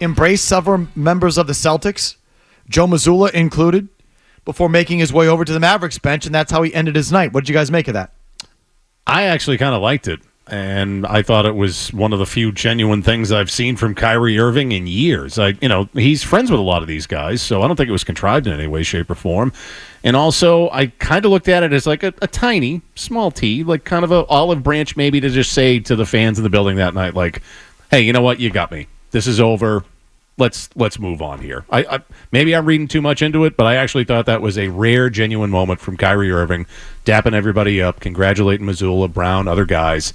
embraced several members of the Celtics, Joe Mazzulla included, before making his way over to the Mavericks bench, and that's how he ended his night. What did you guys make of that? I actually kind of liked it, and I thought it was one of the few genuine things I've seen from Kyrie Irving in years. He's friends with a lot of these guys, so I don't think it was contrived in any way, shape, or form. And also, I kind of looked at it as like a tiny, small T, like kind of an olive branch maybe to just say to the fans in the building that night, like, hey, you know what? You got me. This is over. Let's move on here. I maybe I'm reading too much into it, but I actually thought that was a rare, genuine moment from Kyrie Irving, dapping everybody up, congratulating Mazzulla, Brown, other guys.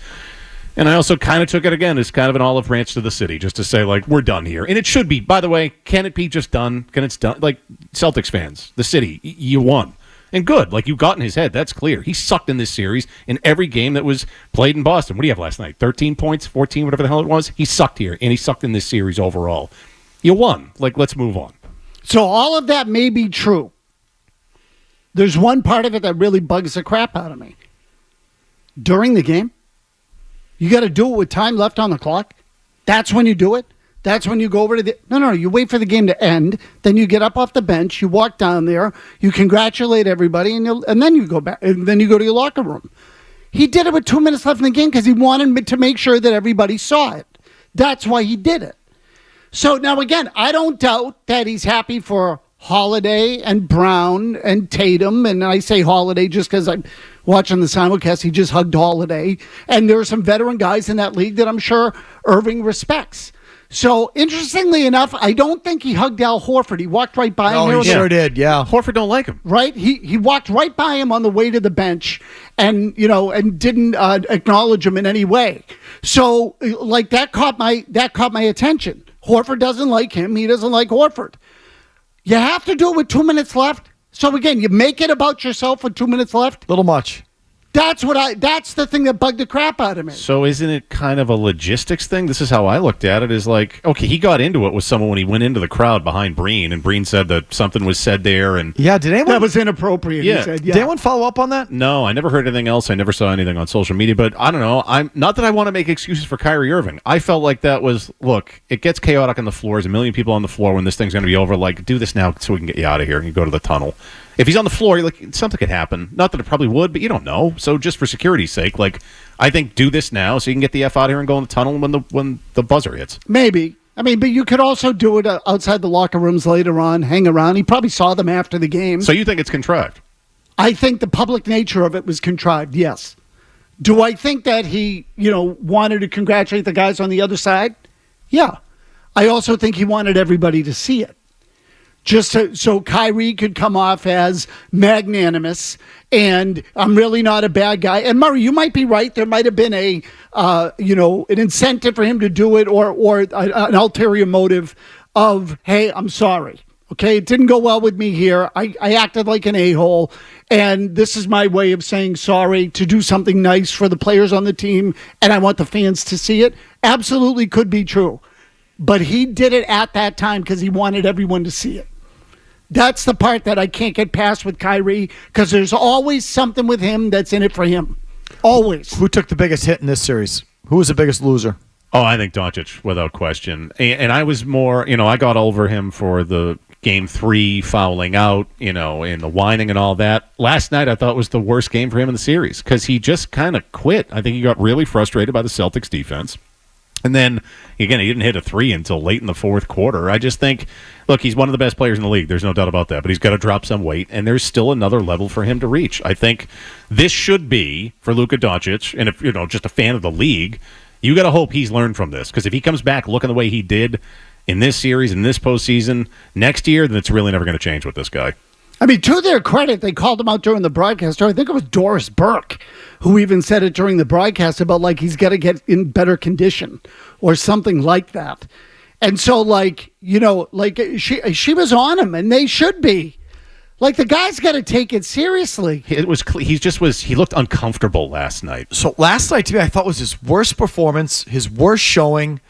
And I also kind of took it again as kind of an olive branch to the city, just to say, like, we're done here. And it should be. By the way, can it be just done? Can it's done? Like, Celtics fans, the city, you won. And good. Like, you got in his head. That's clear. He sucked in this series in every game that was played in Boston. What do you have last night? 13 points? 14? Whatever the hell it was? He sucked here, and he sucked in this series overall. You won. Like, let's move on. So all of that may be true. There's one part of it that really bugs the crap out of me. During the game, you got to do it with time left on the clock. That's when you do it. That's when you go over to the... No, you wait for the game to end. Then you get up off the bench. You walk down there. You congratulate everybody, and then you go back. And then you go to your locker room. He did it with 2 minutes left in the game because he wanted to make sure that everybody saw it. That's why he did it. So now, again, I don't doubt that he's happy for Holiday and Brown and Tatum. And I say Holiday just because I'm watching the simulcast. He just hugged Holiday. And there are some veteran guys in that league that I'm sure Irving respects. So, interestingly enough, I don't think he hugged Al Horford. He walked right by him. Oh, he sure did, yeah. Horford don't like him. Right? He walked right by him on the way to the bench and didn't acknowledge him in any way. So, like, that caught my attention. Horford doesn't like him. He doesn't like Horford. You have to do it with 2 minutes left. So, again, you make it about yourself with 2 minutes left. Little much. That's the thing that bugged the crap out of me. So isn't it kind of a logistics thing? This is how I looked at it, is like, okay, he got into it with someone when he went into the crowd behind Breen, and Breen said that something was said there. And yeah, that was inappropriate, yeah. He said. Yeah. Did anyone follow up on that? No, I never heard anything else. I never saw anything on social media, but I don't know. I'm not that I want to make excuses for Kyrie Irving. I felt like that was, look, it gets chaotic on the floor. There's a million people on the floor when this thing's going to be over. Like, do this now so we can get you out of here and you go to the tunnel. If he's on the floor, like, something could happen. Not that it probably would, but you don't know. So just for security's sake, like, I think do this now so you can get the F out of here and go in the tunnel when the buzzer hits. Maybe. I mean, but you could also do it outside the locker rooms later on, hang around. He probably saw them after the game. So you think it's contrived? I think the public nature of it was contrived, yes. Do I think that he, wanted to congratulate the guys on the other side? Yeah. I also think he wanted everybody to see it. Just so Kyrie could come off as magnanimous and I'm really not a bad guy. And Murray, you might be right. There might have been an incentive for him to do it or an ulterior motive of, hey, I'm sorry. Okay, it didn't go well with me here. I acted like an a-hole, and this is my way of saying sorry, to do something nice for the players on the team, and I want the fans to see it. Absolutely could be true. But he did it at that time because he wanted everyone to see it. That's the part that I can't get past with Kyrie, because there's always something with him that's in it for him. Always. Who took the biggest hit in this series? Who was the biggest loser? Oh, I think Doncic, without question. And I was more, I got over him for the Game 3 fouling out, and the whining and all that. Last night I thought was the worst game for him in the series because he just kind of quit. I think he got really frustrated by the Celtics defense. And then, again, he didn't hit a three until late in the fourth quarter. I just think, look, he's one of the best players in the league. There's no doubt about that. But he's got to drop some weight, and there's still another level for him to reach. I think this should be, for Luka Doncic, and if you're just a fan of the league, you got to hope he's learned from this. Because if he comes back looking the way he did in this series, in this postseason, next year, then it's really never going to change with this guy. I mean, to their credit, they called him out during the broadcast. I think it was Doris Burke who even said it during the broadcast about, like, he's got to get in better condition or something like that. And so, she was on him, and they should be. Like, the guy's got to take it seriously. He looked uncomfortable last night. So last night, to me, I thought was his worst performance, his worst showing.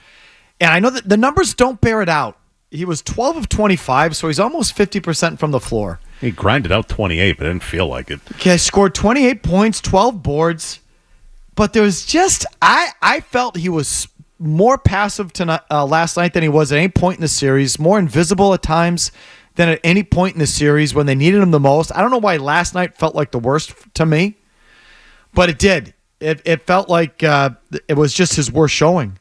And I know that the numbers don't bear it out. He was 12 of 25, so he's almost 50% from the floor. He grinded out 28, but it didn't feel like it. Okay, scored 28 points, 12 boards. But there was just, I felt he was more passive tonight, last night than he was at any point in the series, more invisible at times than at any point in the series when they needed him the most. I don't know why last night felt like the worst to me, but it did. It felt like it was just his worst showing.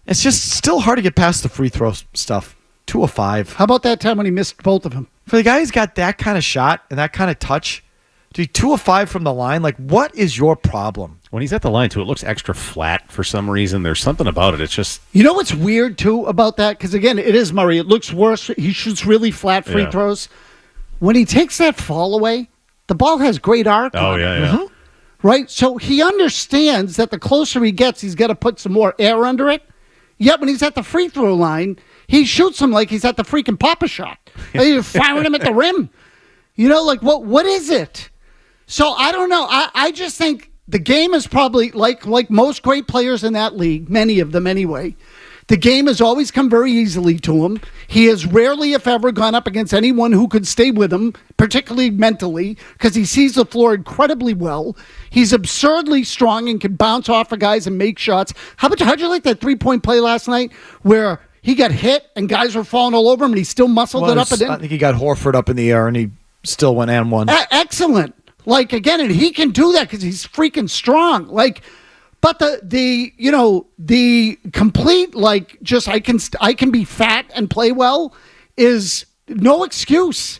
It's just still hard to get past the free throw stuff. 2 of 5. How about that time when he missed both of them? For the guy who's got that kind of shot and that kind of touch, to be 2 of 5 from the line, like, what is your problem? When he's at the line, too, it looks extra flat for some reason. There's something about it. It's just... You know what's weird, too, about that? Because, again, it is Murray. It looks worse. He shoots really flat free throws. When he takes that fall away, the ball has great arc on it. Yeah. Right? So he understands that the closer he gets, he's got to put some more air under it. Yet when he's at the free throw line, he shoots him like he's at the freaking Papa shot. He's firing him at the rim. You know, like, what is it? So I don't know. I just think the game is probably, like most great players in that league, many of them anyway, the game has always come very easily to him. He has rarely, if ever, gone up against anyone who could stay with him, particularly mentally, because he sees the floor incredibly well. He's absurdly strong and can bounce off of guys and make shots. How'd you like that three-point play last night where he got hit and guys were falling all over him and he still muscled it up and in? I think he got Horford up in the air and he still went and one. Excellent. Like, again, and he can do that because he's freaking strong. Like, but the complete, like, just I can be fat and play well is no excuse.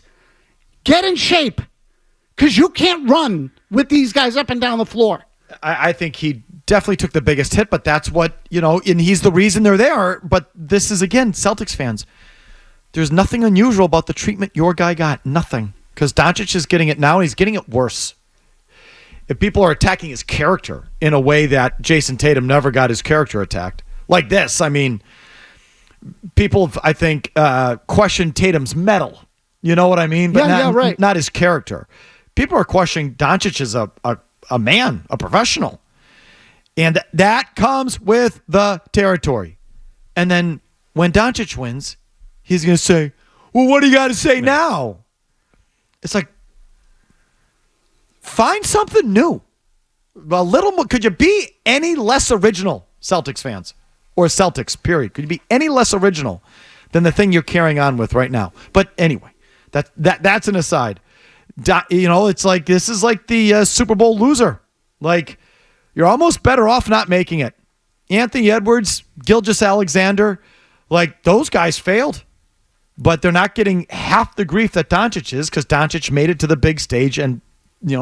Get in shape because you can't run with these guys up and down the floor. I think he definitely took the biggest hit, but that's what, and he's the reason they're there. But this is, again, Celtics fans. There's nothing unusual about the treatment your guy got. Nothing. Because Doncic is getting it now, and he's getting it worse. If people are attacking his character in a way that Jason Tatum never got his character attacked, like this, I mean, people, I think, question Tatum's mettle. You know what I mean? But not his character. People are questioning Doncic as a man, a professional. And that comes with the territory. And then when Doncic wins, he's going to say, well, what do you got to say now? It's like, find something new. A little more. Could you be any less original, Celtics fans? Or Celtics, period. Could you be any less original than the thing you're carrying on with right now? But anyway, that's an aside. It's like, this is like the Super Bowl loser. Like, you're almost better off not making it. Anthony Edwards, Gilgeous-Alexander, like, those guys failed. But they're not getting half the grief that Doncic is because Doncic made it to the big stage and,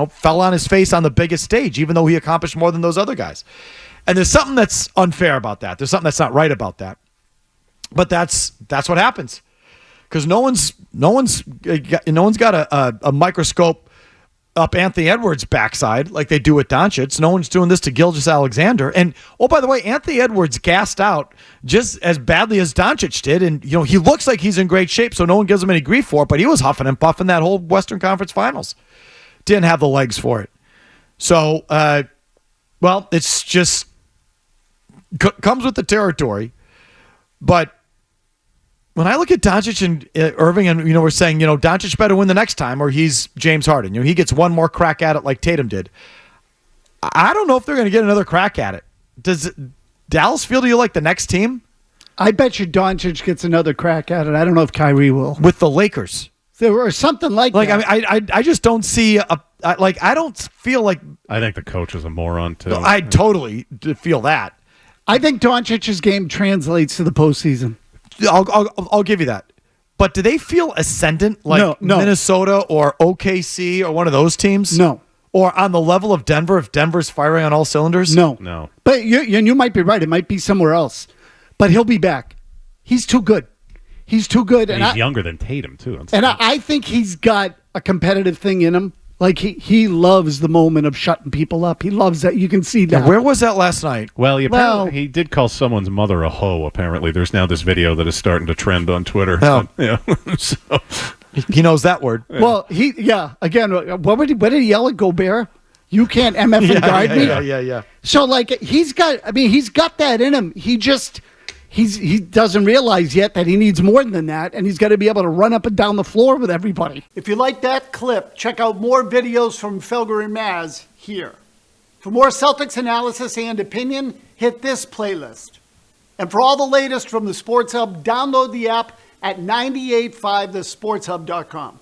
fell on his face on the biggest stage, even though he accomplished more than those other guys. And there's something that's unfair about that. There's something that's not right about that. But that's what happens because no one's got a microscope up Anthony Edwards' backside like they do with Doncic. No one's doing this to Gilgeous-Alexander. And, oh, by the way, Anthony Edwards gassed out just as badly as Doncic did. And, he looks like he's in great shape, so no one gives him any grief for it. But he was huffing and puffing that whole Western Conference Finals. Didn't have the legs for it. So, it's just comes with the territory. But when I look at Doncic and Irving, and we're saying Doncic better win the next time, or he's James Harden. He gets one more crack at it like Tatum did. I don't know if they're going to get another crack at it. Does Dallas feel to you like the next team? I bet you Doncic gets another crack at it. I don't know if Kyrie will with the Lakers. Or something like that. I mean, I just don't see I don't feel like. I think the coach is a moron too. I totally feel that. I think Doncic's game translates to the postseason. I'll give you that. But do they feel ascendant like No. Minnesota or OKC or one of those teams? No. Or on the level of Denver if Denver's firing on all cylinders? No. But you might be right. It might be somewhere else. But he'll be back. He's too good. He's too good. And he's younger than Tatum, too. And I think he's got a competitive thing in him. Like, he loves the moment of shutting people up. He loves that. You can see that. Yeah, where was that last night? Well, he did call someone's mother a hoe, apparently. There's now this video that is starting to trend on Twitter. Oh. Yeah. So. He knows that word. Well, again, what did he yell at Gobert? You can't MF and guard me? Yeah. So, like, he's got that in him. He doesn't realize yet that he needs more than that, and he's got to be able to run up and down the floor with everybody. If you like that clip, check out more videos from Felger and Mazz here. For more Celtics analysis and opinion, hit this playlist. And for all the latest from the Sports Hub, download the app at 985thesportshub.com.